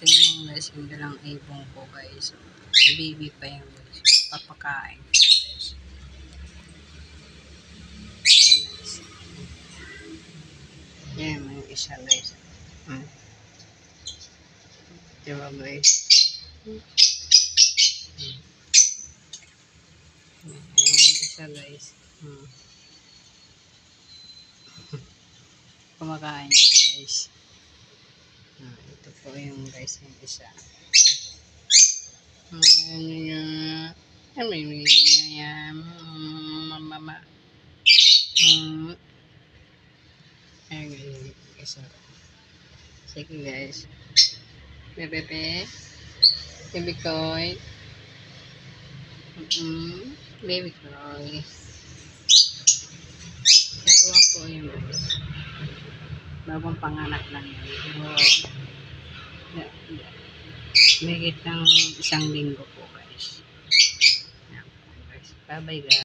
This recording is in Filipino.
Tingnan mo guys, yung dalang ibong ko guys. Baby pa yung guys. Papakain. Guys. Yan yung isa guys. Diba guys? Yan yung isa guys. Kumakain yung guys. Ito po yung guys yung isa. Mama. Ayan yung isa. Sige guys. Bebe. Baby Koy. Baby Koy. Dalawa po yung guys. Bagong panganak lang yun. Mahigit ng 1 linggo po guys. Bye bye guys.